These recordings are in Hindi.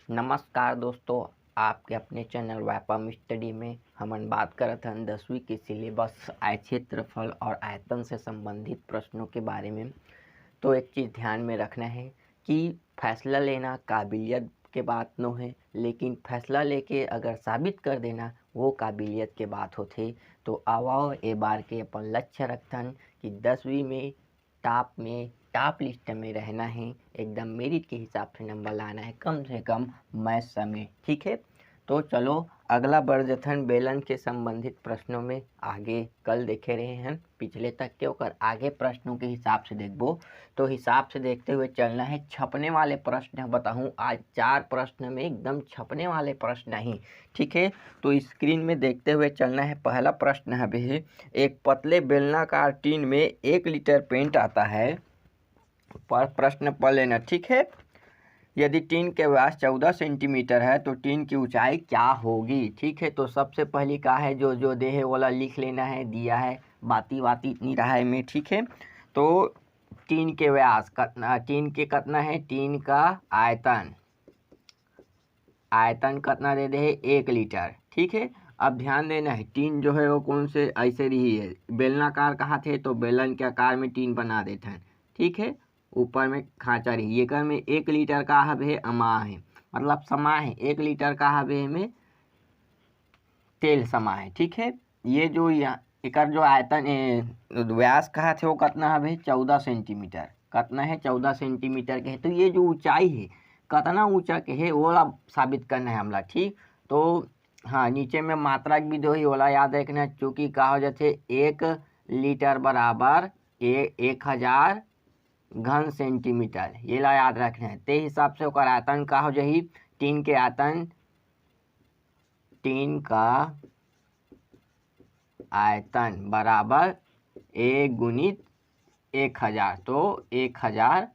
नमस्कार दोस्तों, आपके अपने चैनल व्यापम स्टडी में हमन बात करत हन 10वीं के सिलेबस आय क्षेत्रफल और आयतन से संबंधित प्रश्नों के बारे में। तो एक चीज़ ध्यान में रखना है कि फैसला लेना काबिलियत के बात नो है, लेकिन फैसला लेके अगर साबित कर देना वो काबिलियत के बात होथे। तो आओ ए बार के अपन लक्ष्य रखथन कि 10वीं में टॉप लिस्ट में रहना है, एकदम मेरिट के हिसाब से नंबर लाना है, कम से कम मैथ्स में। ठीक है, तो चलो अगला बढ़ जथन बेलन के संबंधित प्रश्नों में। आगे कल देखे रहे हैं पिछले तक के ओकर आगे प्रश्नों के हिसाब से देखबो, तो हिसाब से देखते हुए चलना है। छपने वाले प्रश्न बताऊं आज 4 प्रश्न में एकदम छपने वाले प्रश्न ही। ठीक है, तो स्क्रीन में देखते हुए चलना है। पहला प्रश्न है भी, एक पतले बेलनाकार टीन में 1 लीटर पेंट आता है। पर प्रश्न पढ़ लेना। ठीक है, यदि टीन के व्यास 14 सेंटीमीटर है तो टीन की ऊंचाई क्या होगी। ठीक है, तो सबसे पहली का है जो दे है वाला लिख लेना है, दिया है बाती इतनी रहा है में। ठीक है, तो टीन के व्यास कितना, टीन के कितना है, टीन का आयतन कितना दे है 1 लीटर। ठीक है, अब ध्यान देना है टीन जो है वो कौन से ऐसे रही है, बेलनाकार कहा थे तो बेलन के आकार में टीन बना देते हैं। ठीक है, ऊपर में खांचा रही, ये कर में 1 लीटर का हवे अमा है, मतलब समा है 1 लीटर का हवे में तेल समा है। ठीक है, ये जो एकर जो आयतन व्यास कहा थे वो कितना हवे 14 सेंटीमीटर, कितना है 14 सेंटीमीटर के है। तो ये जो ऊंचाई है कितना ऊंचा के है वो साबित करना है हमला। ठीक, तो हाँ, नीचे में मात्रा भी दो ही वाला याद रखना, चूँकि का हो जाते 1 लीटर बराबर 1000 घन सेंटीमीटर, ये ला याद रखना है। ते हिसाब से ओकर आयतन का हो जाही, टीन के आयतन, टीन का आयतन बराबर 1 गुणित 1000, तो 1000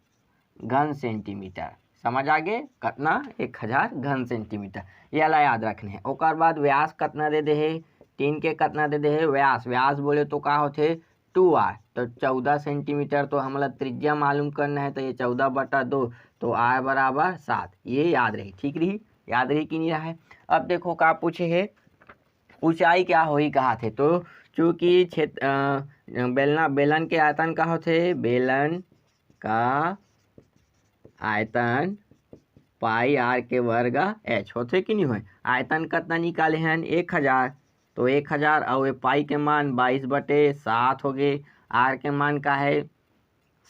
घन सेंटीमीटर। समझ आगे कितना 1000 घन सेंटीमीटर, ये ला याद रखना है। ओकर बाद व्यास कितना दे है, टीन के कितना दे है व्यास बोले तो का होते 2r, तो 14 सेंटीमीटर। तो हमला त्रिज्या मालूम करना है, तो ये 14/2, तो r बराबर 7, ये याद रही। ठीक रही, याद रही कि नहीं रहा है। अब देखो का पूछे है ऊंचाई क्या होई कहा थे, तो चूँकि बेलन के आयतन का होते, बेलन का आयतन पाई आर के वर्ग एच होते कि नहीं हो। आयतन कितना निकाले हैं 1000, तो 1000 और पाई के मान 22/7 हो गए। आर के मान का है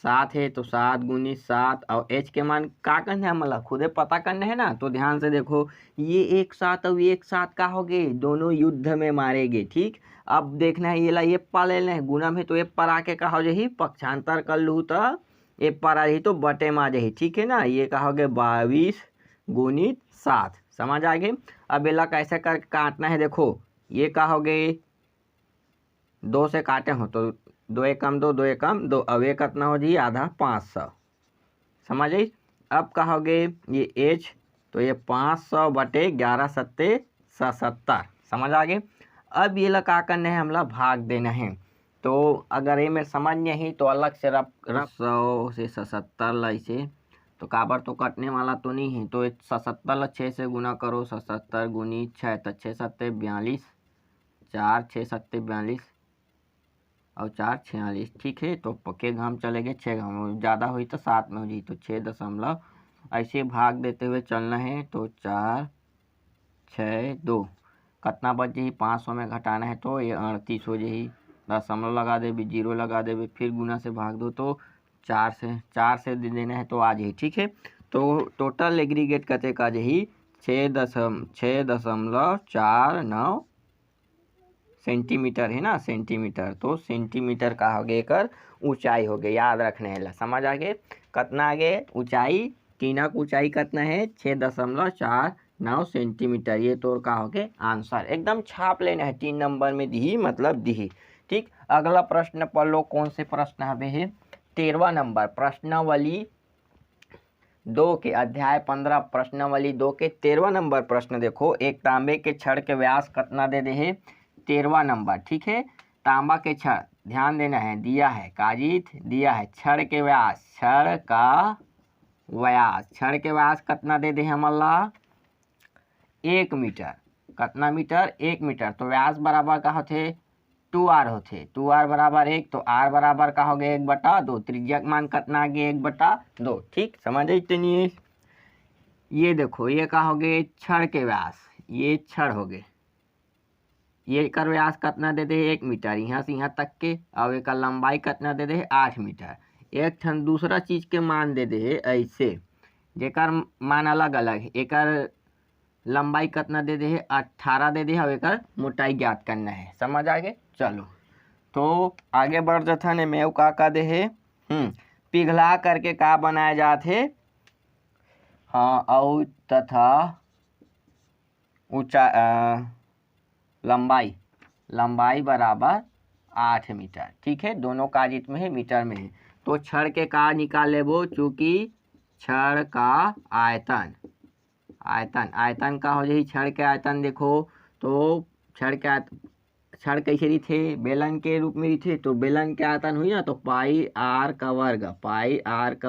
7 है, तो 7 गुणित 7, और एच के मान का करना है मतलब खुदे पता करना है ना। तो ध्यान से देखो, ये 1 7 और 1 7 का हो गए, दोनों युद्ध में मारेगे। ठीक, अब देखना है ये ला ये पा लेना है, गुना में तो ये पर आके का हो जाही, पक्षांतर कर लूँ तो ये पर आ रही तो बटे में आ जाही। ठीक है ना, ये का हो गया 22 गुणित 7। समझ आ गए। अब ये ला कैसे कर काटना है, देखो ये का हो गए 2 से काटे हो तो 2 एकम 2, 2 एकम 2, अब ये कितना हो जी आधा 500। समझ आई। अब कहोगे ये एच, तो ये 500/11 समझ आ गए। अब ये ला का करना है हमला भाग देना है, तो अगर ये में समझ नहीं तो अलग से रफ 100 से 77 ला इसे, तो काबर तो कटने वाला तो नहीं है, तो 77 ला 6 से गुना करो, 77 गुणित 6, तो 6 7 42, 4 6 7 42 और 4 46। ठीक है, तो पक्के घाम चले गए, 6 घाम ज़्यादा हुई तो 7 में हो जी, तो 6 ऐसे भाग देते हुए चलना है। तो 4 6 2 कितना बच जाही, 500 में घटाना है तो ये 38 हो जाही। दशमलव लगा दे, 0 लगा दे, फिर गुना से भाग दो तो 4 से दे देना है तो आ जाही। ठीक है, तो टोटल एग्रीगेट कते का जाही 6.49 सेंटीमीटर है ना, सेंटीमीटर। तो सेंटीमीटर का हो गए कर ऊंचाई हो गई, याद रखने है। समझ आ गए कितना आगे ऊंचाई, टीना की ऊंचाई कितना है 6.49 सेंटीमीटर। ये तो का हो गए आंसर, एकदम छाप लेना है 3 नंबर में दी मतलब दी। ठीक, अगला प्रश्न पढ़ लो, कौन से प्रश्न हवे है 13वां नंबर प्रश्नावली 2 के अध्याय 15 प्रश्नावली 2 के 13वां नंबर प्रश्न देखो। एक तांबे के छड़ के व्यास कितना दे है 13वां नंबर। ठीक है, तांबा के छड़, ध्यान देना है, दिया है काजित, दिया है छड़ के व्यास, छड़ के व्यास कितना दे हमला 1 मीटर। कितना मीटर? 1 मीटर। तो व्यास बराबर का होते 2r होते। 2r बराबर 1, तो r बराबर का हो गया 1/2। त्रिज्या का मान कितना आ गया? 1/2। ठीक, समझ आई नहीं? ये देखो, ये का हो गए छड़ के व्यास, ये छड़ हो गए, ये कर व्यास कितना दे दे? 1 मीटर, यहाँ से यहाँ तक के। और एक लंबाई कितना दे दे? 8 मीटर। एक ठन दूसरा चीज के मान दे दे ऐसे, जेकर मान अलग अलग है। एक लंबाई कितना दे दे? 18 दे दे। और एक मोटाई ज्ञात करना है। समझ आ गए? चलो तो आगे बढ़ जाता है। मैं का दे है पिघला करके का बनाया जाते? हाँ, और तथा ऊंचा लंबाई बराबर 8 मीटर। ठीक है, दोनों काजित में है, मीटर में है। तो छड़ के का निकाल ले वो, चूंकि छड़ का आयतन का हो जाए छड़ के आयतन। देखो तो छड़ कैसे रही थे? बेलन के रूप में रही थे। तो बेलन के आयतन हुई ना, तो पाई आर का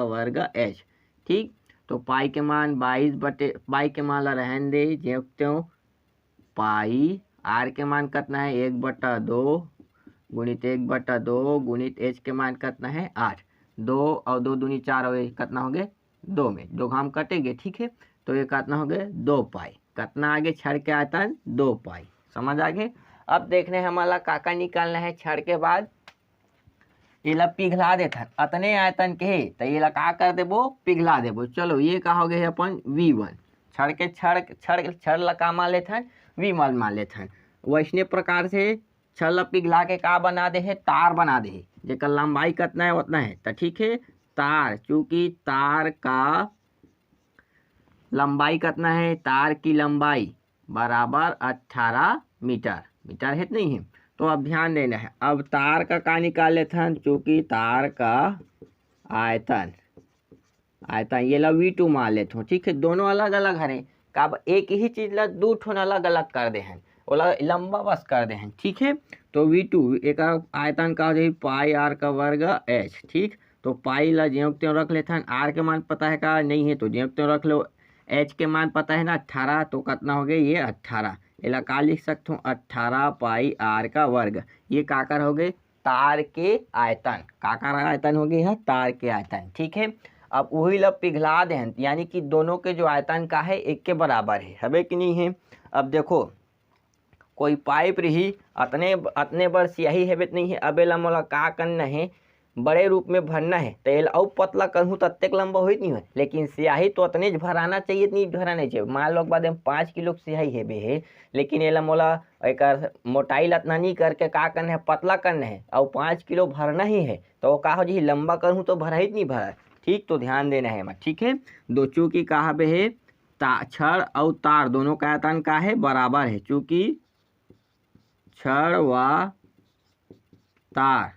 वर्ग एच। ठीक, तो पाई के मान 22 के मान ला रहन दे त्यों। पाई आर के मान कितना है? 1/2 गुणित 1/2 गुणित एच के मान कितना है? 8। 2 और 2 दूनी 4 हो गए, कितना हो गए? 2 में 2 घाम कटेंगे। ठीक है, तो ये कितना हो गए? 2 पाई। कितना आगे? छड़ के आयतन 2 पाई। समझ आ गए? अब देखने हमारा काका निकालना है छड़ के बाद। ये पिघला देता अतने आयतन के है, तो ये का कर देबो? पिघला देबो। चलो ये का हो गए अपन V1। छड़ लका मान लेते हैं, V मान लेते हैं। वैसने प्रकार से छड़ पिघला के का बना दे है? तार बना दे है, जेकर लंबाई कितना है उतना है। तो ठीक है, तार, चूंकि तार का लंबाई कितना है? तार की लंबाई बराबर 18 मीटर। मीटर है नहीं है? तो अब ध्यान देना है। अब तार का निकाल लेते हैं, चूंकि तार का आयतन ये ला V2 मान लेते हो। ठीक है, दोनों अलग अलग हरे का एक ही चीज ला दो ठोन अलग अलग कर दे हैं, ओला लंबा बस कर दे हैं। ठीक है, तो V2 एक आयतन का हो जाए पाई आर का वर्ग एच। ठीक, तो पाई ला ज्यों त्यों रख लेते हैं। आर के मान पता है का? नहीं है, तो ज्यों त्यों रख लो। एच के मान पता है ना 18, तो कितना हो गया? ये 18। इला का लिख सकते हो? 18 पाई आर का वर्ग। ये काकर हो गए? तार के आयतन। काकर आयतन हो गए? तार के आयतन। ठीक है, अब वही लब पिघला दे, यानी कि दोनों के जो आयतन का है एक के बराबर है, हवे कि नहीं है? अब देखो, कोई पाइप रही अतने बड़ स्याही है नहीं है। अब एला मोला का करना है? बड़े रूप में भरना है। तो एल और पतला कहूँ तो अत्यक लंबा हो नहीं है, लेकिन स्याही तो अतने भराना चाहिए, नहीं भराना चाहिए। मान लो बाद 5 किलो स्याही है, लेकिन एला मोला एक मोटाई लतना नहीं करके का करना है? पतला करना है, और 5 किलो भरना ही है। तो का हो जी? लंबा कहूँ तो भरा ही नहीं भरा। ठीक, तो ध्यान देना है। ठीक है, दो चूंकि कहा बे है छड़ और तार दोनों का आयतन का है? बराबर है। चूंकि छड़ व तार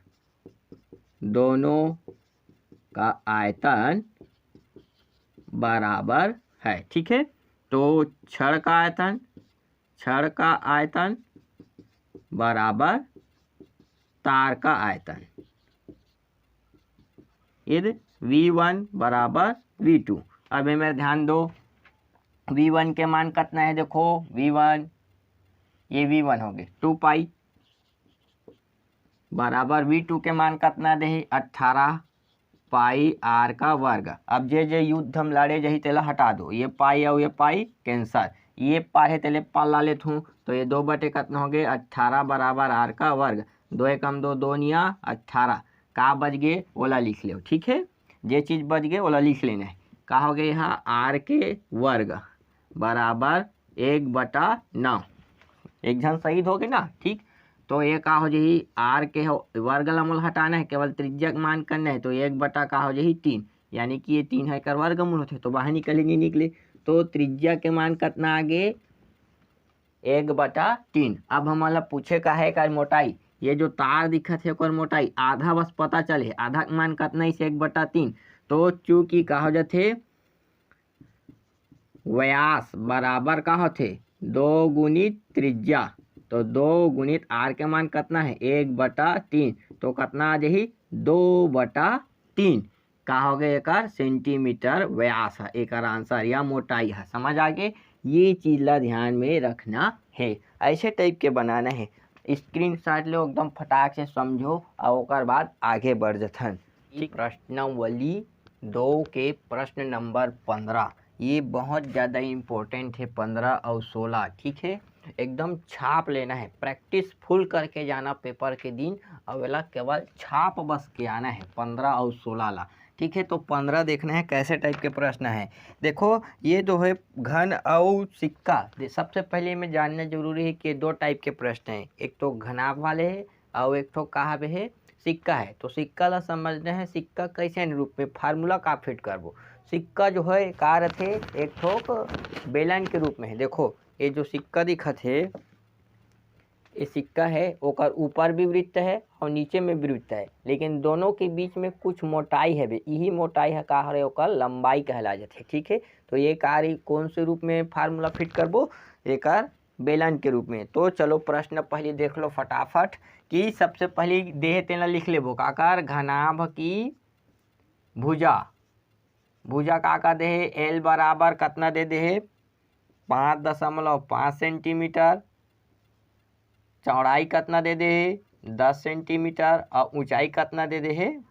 दोनों का आयतन बराबर है। ठीक है, तो छड़ का आयतन बराबर तार का आयतन। यदि V1 बराबर V2। अब मेरे ध्यान दो, V1 के मान कितना है? देखो V1, ये V1 हो गए 2 पाई बराबर V2 के मान कितना दे? 18 पाई आर का वर्ग। अब जे युद्ध हम लड़े जही तेला हटा दो। ये पाई और ये पाई कैंसर, ये पार है तेले पाल ला लेता हूँ। तो ये 2 बटे कितना हो गए? 18 बराबर आर का वर्ग। 2 एकम 2 2 18 का बच गए? ओला लिख लो। ठीक है, जे चीज़ बच गए ओला लिख लेना है। का हो गए? यहाँ आर के वर्ग बराबर 1/9। एक जन शहीद हो गए ना। ठीक, तो ये का हो जाही? आर के वर्ग ला मोल हटाना है, केवल त्रिज्या मान करना है। तो 1/, का हो जाही 3, यानी कि ये 3 है कर वर्गमूल होते, तो बाहर निकले नहीं निकले। तो त्रिज्या के मान कितना आगे? 1/3। अब हमारा पूछे का है कर मोटाई। ये जो तार दिखत है ओकर मोटाई आधा बस पता चले, आधा के मान कितना? इसे 1/3। तो चूंकि का हो जाते व्यास बराबर का होते 2 गुणित त्रिज्या। तो 2 गुणित आर के मान कितना है? 1/3। तो कितना आ जाही? 2/3। का हो गया एकर सेंटीमीटर व्यास है एकर आंसर या मोटाई है। समझ आगे, ये चीज ला ध्यान में रखना है, ऐसे टाइप के बनाना है। स्क्रीनशॉट लो एकदम फटाक से समझो और ओकर बाद आगे बढ़ जथन। प्रश्नावली 2 के प्रश्न नंबर 15, ये बहुत ज़्यादा इम्पोर्टेंट है 15 और 16, ठीक है। एकदम छाप लेना है, प्रैक्टिस फुल करके जाना पेपर के दिन और वेला केवल छाप बस के आना है 15 और 16 ला, ठीक है। तो 15 देखना है कैसे टाइप के प्रश्न है। देखो ये तो है घन और सिक्का। सबसे पहले में जानना जरूरी है कि 2 टाइप के प्रश्न हैं, एक तो घनाभ वाले है और एक तो कहाँ पे है सिक्का है। तो सिक्का ला समझना है, सिक्का कैसे रूप में फार्मूला का फिट करबो। सिक्का जो है का रहते एक ठोक बेलन के रूप में है। देखो ये जो सिक्का दिखत है, ये सिक्का है ओकर ऊपर भी वृत्त है और नीचे में भी वृत्त है, लेकिन दोनों के बीच में कुछ मोटाई है, यही मोटाई है का है ओकर लंबाई कहला जाते है, ठीक है। तो ये कार्य कौन से रूप में फार्मूला फिट करबो, एकर बेलन के रूप में। तो चलो प्रश्न पहले देख लो फटाफट कि सबसे पहले देह तेना लिख लेबो काकार घनाभ की भुजा। भुजा का दे है एल बराबर कितना दे दे है 5.5 सेंटीमीटर, चौड़ाई कितना दे दे है 10 सेंटीमीटर और ऊंचाई कितना दे दे है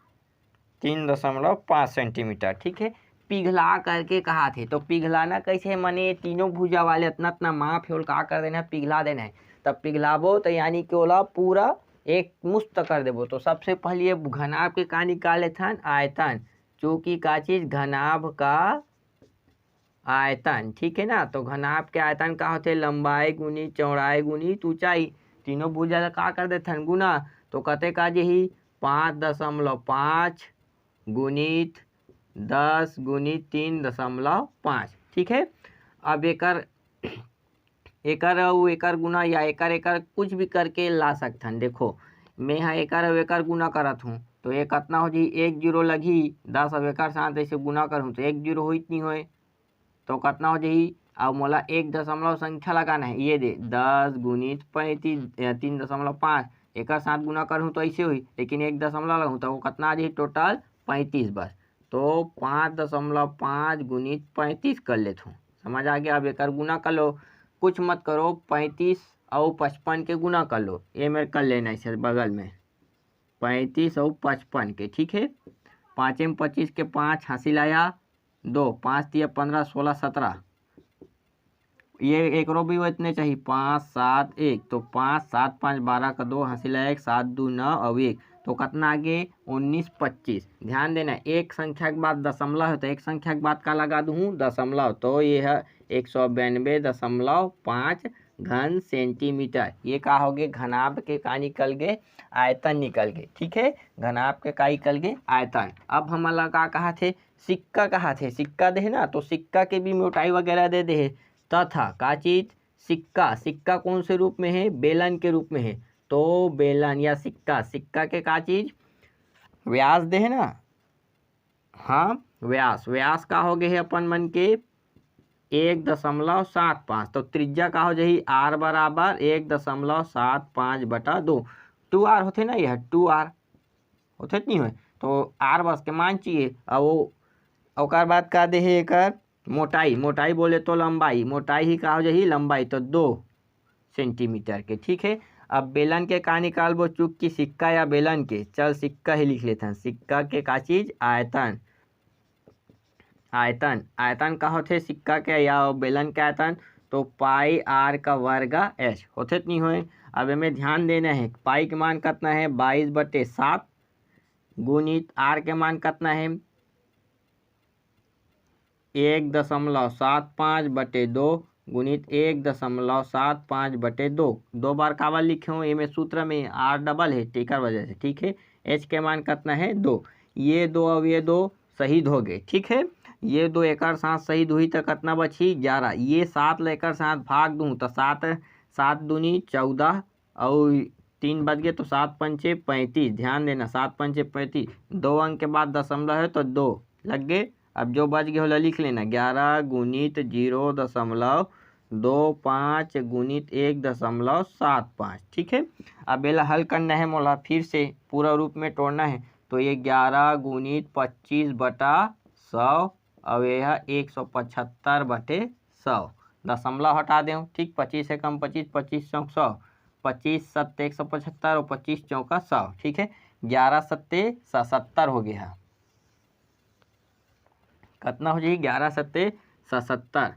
3.5 सेंटीमीटर, ठीक है। पिघला करके कहा थे, तो पिघलाना कैसे मने तीनों भुजा वाले इतना इतना माप है का कर देना है पिघला देना है। तब पिघलाबो तो यानी कि ओला पूरा एक मुस्त कर देबो। तो सबसे पहले ये घनाभ के का निकाले थन आयतन, चूँकि का चीज घनाभ का आयतन, ठीक है ना। तो घनाभ के आयतन का होते लंबाई गुणित चौड़ाई गुणित ऊंचाई, तीनों भुजा का कर देथन गुना। तो कते का ही 5.5 गुणित 10 गुणित 3.5, ठीक है। अब एकर एकर गुना या एकर कुछ भी करके ला सकथन। देखो मैं यहाँ एकर गुना करत हूँ तो ये कितना हो जी 1 जीरो लगी 10, अब एकर साथ ऐसे गुना करूँ तो 1 जीरो होइत नहीं होए तो कितना हो जाही। अब मोला एक दशमलव संख्या लगाना है, ये दे 10 गुणित 35 3.5, एक साथ गुना करूँ तो ऐसे हुई, लेकिन 1 दशमलव लगूँ तो वो कितना आ जाही टोटल 35 बस। तो 5.5 गुणित 35 कर लेता हूँ, समझ आ गया। अब एक गुना कर लो, कुछ मत करो 35 और 55 के गुना कर लो, ये मेरे कर लेना इसे बगल में 35 और 55 के, ठीक है। 5 में 25 के 5 हासिल आया 2, 5 दिया 15 16 17, ये एक रो भी इतने चाहिए 5 7 1, तो 5 7 5 12 का 2 हासिल आया 1 7 2 9 और 1, तो कितना आगे 19 25। ध्यान देना एक संख्या के बाद दशमलव है तो एक संख्या के बाद का लगा दूँ दशमलव, तो ये है 192.5 घन सेंटीमीटर। ये का हो गए घनाभ के का निकल गए आयतन निकल गए, ठीक है। घनाभ के का निकल गए आयतन। अब हमारा का कहा थे सिक्का कहा थे, सिक्का दे ना तो सिक्का के भी मोटाई वगैरह दे दे तथा का चीज सिक्का, सिक्का कौन से रूप में है बेलन के रूप में है। तो बेलन या सिक्का, सिक्का के का चीज व्यास दे है ना, हाँ व्यास, व्यास का हो गए है अपन मन के 1.75, तो त्रिज्या का हो जाही r बराबर 1.75/2, 2r होते ना, यह 2r होते नहीं हो तो r बस के मान चाहिए। और बाद का दे है एक मोटाई, मोटाई बोले तो लंबाई, मोटाई ही का हो जाही लंबाई तो 2 सेंटीमीटर के, ठीक है। अब बेलन के का निकालबो, चूक की सिक्का या बेलन के, चल सिक्का ही लिख लेते हैं। सिक्का के का चीज आयतन, आयतन, आयतन का होते सिक्का के या बेलन के आयतन तो पाई r का वर्ग h होते नहीं होए। अब हमें ध्यान देना है पाई के मान कितना है 22/7 गुणित r के मान कितना है 1.75/2 गुणित 1.75/2, 2 बार कावल लिखे हूँ, ये में सूत्र में r डबल है टेकर वजह से, ठीक है। h के मान कितना है 2, ये 2 और ये 2 शहीद हो गए, ठीक है। ये 2 एक साथ शहीद हुई तो कितना बची 11, ये 7 लेकर साथ भाग दूँ तो 7 7 दूनी 14 और 3 बच गए तो 7 पंचे 35। ध्यान देना 7 पंचे 35, 2 अंक के बाद दशमलव है तो 2 लग गए। अब जो बच गए होला लिख लेना 11 गुणित 0.25 गुणित 1.75, ठीक है। अब बेला हल करना है मोला फिर से पूरा रूप में तोड़ना है, तो ये 11 गुणित 25/100 और यह 175/100। दशमलव हटा दें, ठीक। 25 से कम 25, 25 चौक 100, 25 सत्ते 175 और 25 चौका 100, ठीक है। 11 सत्ते 77 हो गया। कितना हो जाएगी? 11 सत्ते 77।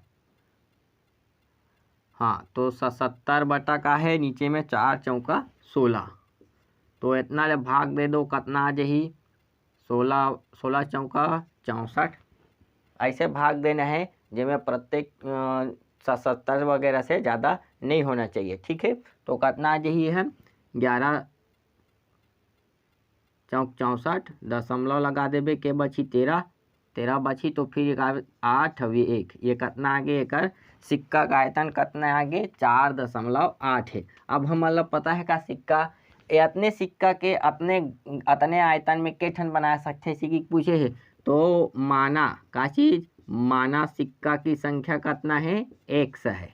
हाँ, तो 77 बटा का है नीचे में 4 चौका 16, तो इतना ले भाग दे दो, कितना आ जाही? 16 16 चौका 64। ऐसे भाग देना है जिसमें प्रत्येक 77 वगैरह से ज़्यादा नहीं होना चाहिए, ठीक है। तो कितना आ जाही है? 11 चौक 64, दशमलव लगा देबे के बची 13, 13 बची, तो फिर 8 अभी 1, ये कितना आगे? एक सिक्का का आयतन कितना आगे? 4.8 है। अब हमारा पता है का सिक्का इतने सिक्का के अतने आयतन में के ठन बना सकते इसी की पूछे है। तो माना का चीज? माना सिक्का की संख्या कितना है? x है।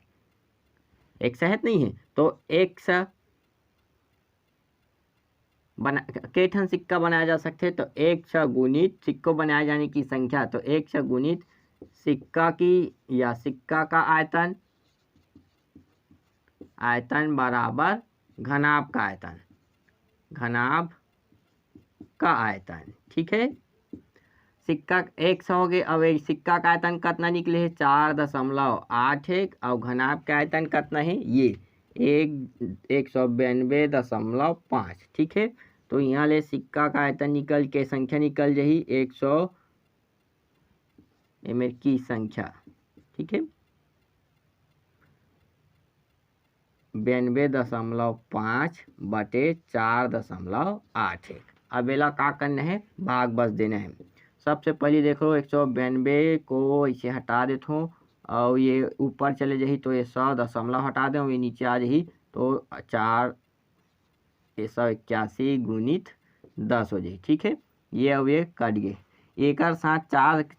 x है नहीं है तो x बना के ठन सिक्का बनाया जा सकते हैं। तो 1 गुणित सिक्को बनाए जाने की संख्या, तो 1 गुणित सिक्का की या सिक्का का आयतन, आयतन बराबर घनाभ का आयतन, घनाभ का आयतन, ठीक है। सिक्का 100 हो गए। अब सिक्का का आयतन कितना निकले है? 4.81 और घनाभ का आयतन कितना है? ये 192.5, ठीक है। तो यहाँ ले सिक्का का आयतन निकल के संख्या निकल जाही 100 ml की संख्या, ठीक है। 92.5 बटे 4.81। अब एला का करना है? भाग बस देना है। सबसे पहले देखो 192 को इसे हटा देता हूँ और ये ऊपर चले जाही तो ये 100 दशमलव हटा दें, ये नीचे आ जाही तो 481 गुणित 10 हो जाए, ठीक है। ये अब ये कट गए, एक साथ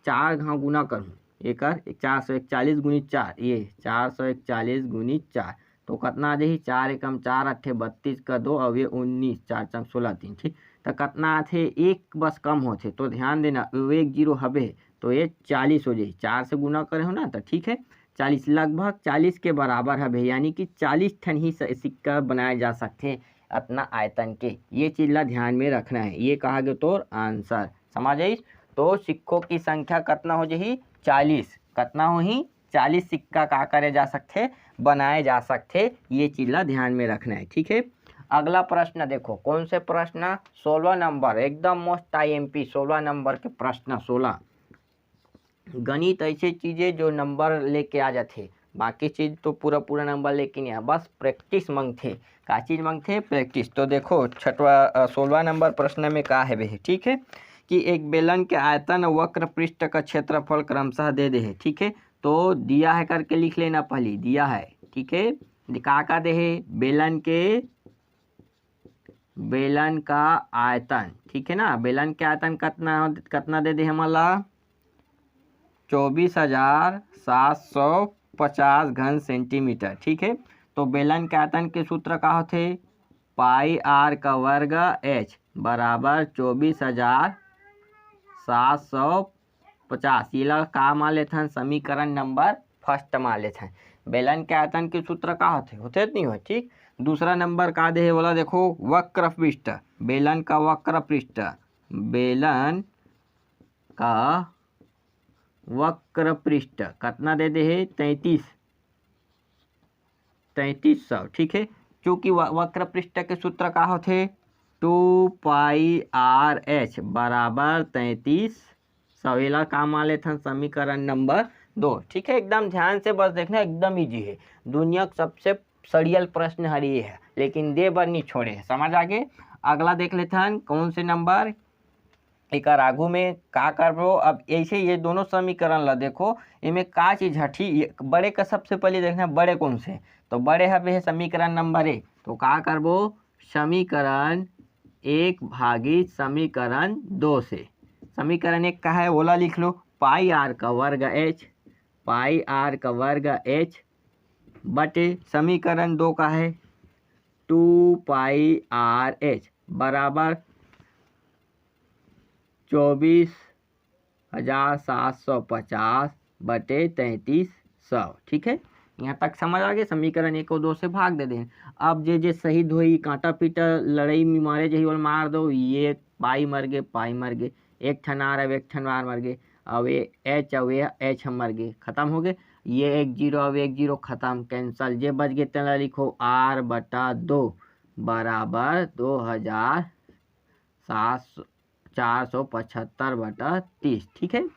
चार घाव गुना करूँ, एक 441 गुणित 4, ये 441 गुणित 4, तो कितना आ जाही? 4 एकम 4 अट्ठे 32 का 2 और ये 19, 4 चम 16 3, ठीक। तो कितना आथे? एक बस कम होते, तो ध्यान देना 1 0 हबे तो ये 40 हो जाए। 4 से गुना करे हो ना, तो ठीक है 40, लगभग 40 के बराबर हबे, यानी कि 40 ठन ही सिक्का बनाए जा सकते अपना आयतन के। ये चीज ला ध्यान में रखना है। ये कहा गया तो आंसर समझ आई। तो सिक्कों की संख्या कितना हो जाही? 40। कितना हो ही? 40 सिक्का का करे जा सकते, बनाए जा सकते। ये चीज ला ध्यान में रखना है, ठीक है। अगला प्रश्न देखो, कौन से प्रश्न? 16 नंबर, एकदम मोस्ट IMP 16 नंबर के प्रश्न। 16 गणित ऐसे चीजें जो नंबर लेके आ जाते, बाकी चीज तो पूरा नंबर लेके नहीं आ, बस प्रैक्टिस मांगते। का चीज मांगते? प्रैक्टिस। तो देखो 16 नंबर प्रश्न में का है, ठीक है, कि एक बेलन के आयतन वक्र पृष्ठ का क्षेत्रफल क्रमशः दे दे है, ठीक है। तो दिया है करके लिख लेना, पहले दिया है, ठीक है। का दे है? बेलन का आयतन, ठीक है ना। बेलन के आयतन कितना दे दे हमारा? 24,750 घन सेंटीमीटर, ठीक है। तो बेलन के आयतन के सूत्र का होते? पाई r का वर्ग h बराबर 24,750। ये का मान लेते हैं? समीकरण नंबर फर्स्ट मान लेते हैं। बेलन के आयतन के सूत्र का होते नहीं हो, ठीक। दूसरा नंबर का दे है बोला, देखो वक्र पृष्ठ, बेलन का वक्र पृष्ठ, बेलन का वक्र पृष्ठ कितना दे दे है? 3300, ठीक है। चूंकि वक्र पृष्ठ के सूत्र का होते? 2πr/h बराबर 3300। एला का मान लेते हैं? समीकरण नंबर 2, ठीक है। एकदम ध्यान से बस देखना, एकदम इजी है। दुनिया का सबसे सड़ियल प्रश्न हर ये है, लेकिन दे बर नहीं छोड़े, समझ आगे। अगला देख लेते हैं कौन से नंबर। एक आगू में का करबो? अब ऐसे ये दोनों समीकरण ला देखो, इनमें का चीज हठी? बड़े का सबसे पहले देखना, बड़े कौन से? तो बड़े हवे समीकरण नंबर 1, तो का करबो? समीकरण 1 भागित समीकरण 2 से। समीकरण 1 का है ओला लिख लो, पाई r का वर्ग h, पाई r का वर्ग h बटे समीकरण 2 का है 2πr/h, बराबर 24,750 घन सेंटीमीटर, ठीक है। 2πr/h बराबर 24,750 घन 24,750 बटे 3300। ठीक है, यहाँ तक समझ आ गए। समीकरण 1 और 2 से भाग दे दें। अब जे शहीद हुई कांटा पीटा लड़ाई में मारे जही वाल मार दो, ये पाई मर गए, एक ठन आर अब एक ठन आर मर गए, अब ये एच अब ये एच हम मर गए, खत्म हो गए। ये 1 0 अब 1 0 खत्म, कैंसल। जे बच गए तेना लिखो R/2 बराबर 2,475/30। ठीक है,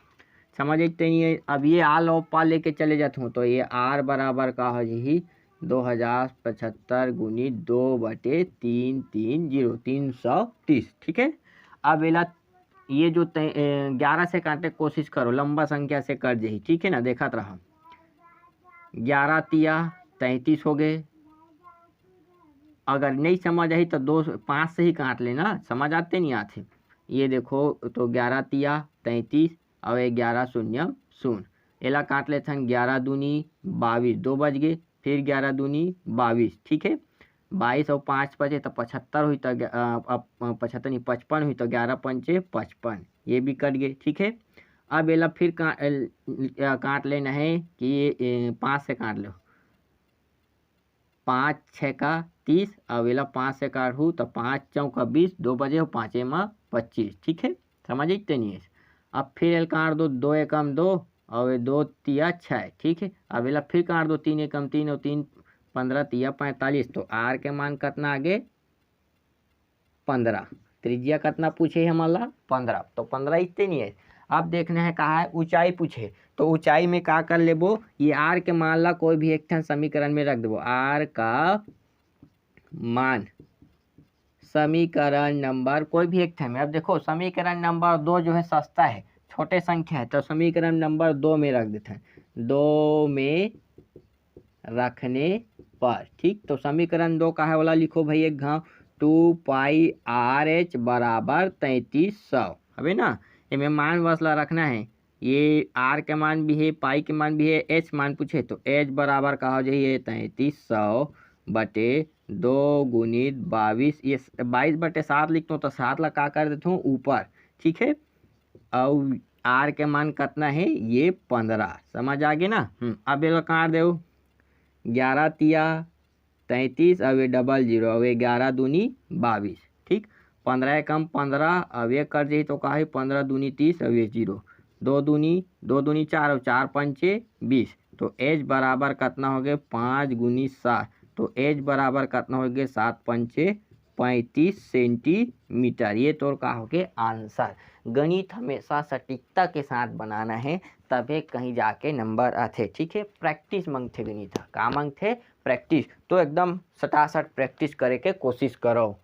समझ इतने ही है। अब ये आल और पा लेके चले जाते हूँ, तो ये R बराबर का हो जी 2075 गुनी 2/330 330। ठीक है, अब ये जो 11 से काटने की कोशिश करो, लंबा संख्या से कट जाही। ठीक है ना, देखत रहा। 11 तिया 33 हो गए। अगर नहीं समझ आई तो 5 से ही काट लेना, समझ आते नहीं आते। ये देखो, तो 11 तिया 33 और 11 शून्य 0 एला काट लेते हैं। 11 दूनी 22, 2 बज गए, फिर 11 दूनी 22। ठीक है, 22 और 5 बचे तो 75 हुई, तो 75 नहीं 55 हुई, तो 11 पंचे 55, ये भी कट गए। ठीक है, अब एला फिर काट लेना है कि 5 से काट लो। 5 6 का 30, अब एला 5 से काटू तो 5 चौका 20, 2 बजे हो 5 में 25। ठीक है, समझ इतने नहीं है। अब फिर एल काट दो, 2 एकम 2 और 2 तिया 6। ठीक है, अब एला फिर काट दो, 3 एकम 3 और 3 15 तिया 45। तो आर के मान कितना आगे 15, त्रिज्या कितना पूछे हमारा 15, तो 15 इतने नहीं है। अब देखना है कहा है ऊंचाई पूछे, तो ऊंचाई में क्या कर लेबो, ये आर के मान ला कोई भी एक ठन समीकरण में रख देबो। आर का मान समीकरण नंबर कोई भी एक ठन में। अब देखो समीकरण नंबर 2 जो है सस्ता है, छोटे संख्या है, तो समीकरण नंबर 2 में रख देते हैं। 2 में रखने पर, ठीक, तो समीकरण 2 का है वाला लिखो भाई एक घाव 2πRh बराबर 3300 हवे ना। इनमें मान वसला रखना है, ये आर के मान भी है, पाई के मान भी है, एच मान पूछे तो एच बराबर का हो जाइए 3300 बटे 2 गुणित 22। ये 22/7 लिखता हूँ, तो 7 ला का कर देता हूँ ऊपर। ठीक है, और आर के मान कितना है ये 15, समझ आ गए ना। अब ये काट दो, 11 तिया 33 अब ये 00, अब 11 दूनी 22। ठीक, 15 कम 15, अब ये कर जाए तो कहा है 15 दूनी 30, अब ये 0, 2 दूनी 4 और 4 पंचे 20। तो एच बराबर कितना हो गए 5 गुनी 7, तो एच बराबर कितना हो गए 7 पंचे 35 सेंटीमीटर। ये तो का हो गया आंसर। गणित हमेशा सटीकता के साथ बनाना है, तभी कहीं जाके नंबर आते। ठीक है, प्रैक्टिस मांगते गणित का मांगते प्रैक्टिस, तो एकदम सटासट प्रैक्टिस करे के कोशिश करो।